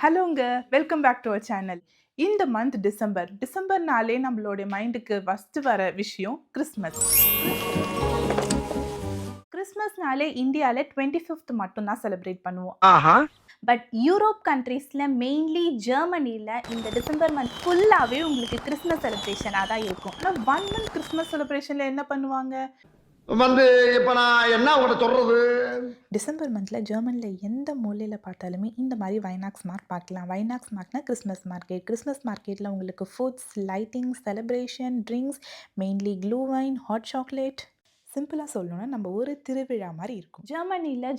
ஹலோங்க. Welcome back to our channel. இந்த month டிசம்பர்னாலே நம்மளுடைய மைண்டுக்கு ஃபர்ஸ்ட்டு வர விஷயம் கிறிஸ்மஸ். கிறிஸ்மஸ்னாலே இந்தியால 25th மட்டும் தான் செலிப்ரேட் பண்ணுவோம். ஆஹா. பட் யூரோப் கண்ட்ரீஸ்ல மெயின்லி ஜெர்மனில இந்த டிசம்பர் மந்த் ஃபுல்லாவே உங்களுக்கு கிறிஸ்மஸ் செலிப்ரேஷனா தான் இருக்கும். ஆனா 1 மந்த் கிறிஸ்மஸ் செலிப்ரேஷன்ல என்ன பண்ணுவாங்க? இப்ப நான் என்ன உங்கள்ட்ட சொல்றது? டிசம்பர் மந்த்ல ஜெர்மன்ல எந்த மூலையில பார்த்தாலுமே இந்த மாதிரி வைநாக்ஸ் மார்ட் பார்க்கலாம். வைநாக்ஸ் மார்ட்னா கிறிஸ்மஸ் மார்க்கெட். கிறிஸ்மஸ் மார்க்கெட்ல உங்களுக்கு foods, lighting, celebration, drinks, mainly க்ளூவைன், ஹாட் சாக்லேட். சிம்பிளா சொல்லணும்னா நம்ம ஒரு திருவிழா மாதிரி இருக்கும்.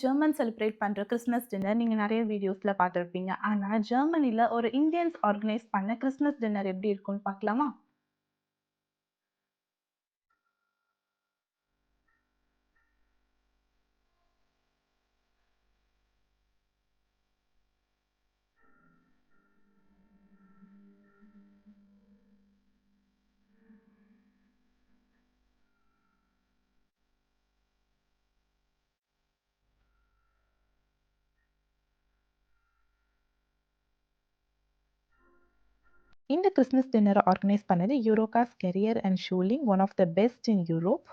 ஜெர்மன் செலிப்ரேட் பண்ற கிறிஸ்மஸ் டின்னர் நீங்க நிறைய வீடியோஸ்ல பார்த்துருப்பீங்க. ஆனா ஜெர்மனில ஒரு இந்தியன்ஸ் ஆர்கனைஸ் பண்ண கிறிஸ்மஸ் டின்னர் எப்படி இருக்கும்னு பார்க்கலாமா? இந்த கிறிஸ்மஸ் டின்னரை ஆர்கனைஸ் பண்ணது யூரோகாஸ் கெரியர் அண்ட் ஷூலிங், one of the best in Europe.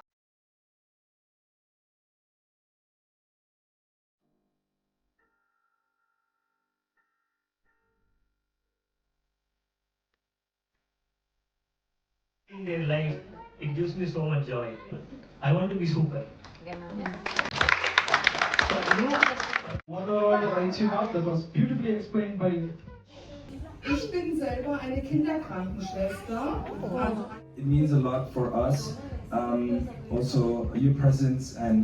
In life, it gives me so much joy. I want to be super. What are all the rights you have? That was beautifully explained by you. Ich bin selber eine Kinderkrankenschwester. It means a lot for us. Also, your presence and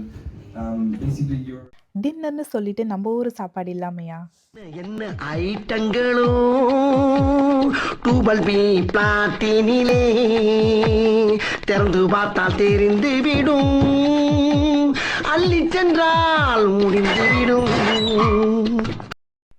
basically your. டின்னர்னு சொல்லிட்டு நம்ம ஊர் சாப்பாடு இல்லாமையா? என்ன ஐட்டங்களோ டூபல் B பிளாட்டினிலே திறந்து பார்த்தால் தெரிந்து விடும், அள்ளி சென்றால் முடிந்து விடும்.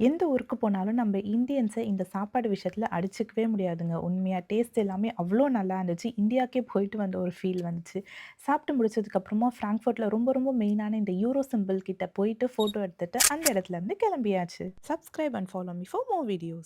எந்த ஊருக்கு போனாலும் நம்ம இந்தியன்ஸை இந்த சாப்பாடு விஷயத்தில் அடிச்சுக்கவே முடியாதுங்க. உண்மையாக டேஸ்ட் எல்லாமே அவ்வளோ நல்லா இருந்துச்சு. இந்தியாவுக்கே போயிட்டு வந்த ஒரு ஃபீல் வந்துச்சு. சாப்பிட்டு முடிச்சதுக்கப்புறமா ஃப்ராங்க்ஃபர்ட்டில் ரொம்ப ரொம்ப மெயினான இந்த யூரோ சிம்பிள் கிட்ட போயிட்டு ஃபோட்டோ எடுத்துட்டு அந்த இடத்துல இருந்து கிளம்பியாச்சு. Subscribe and follow me for more videos.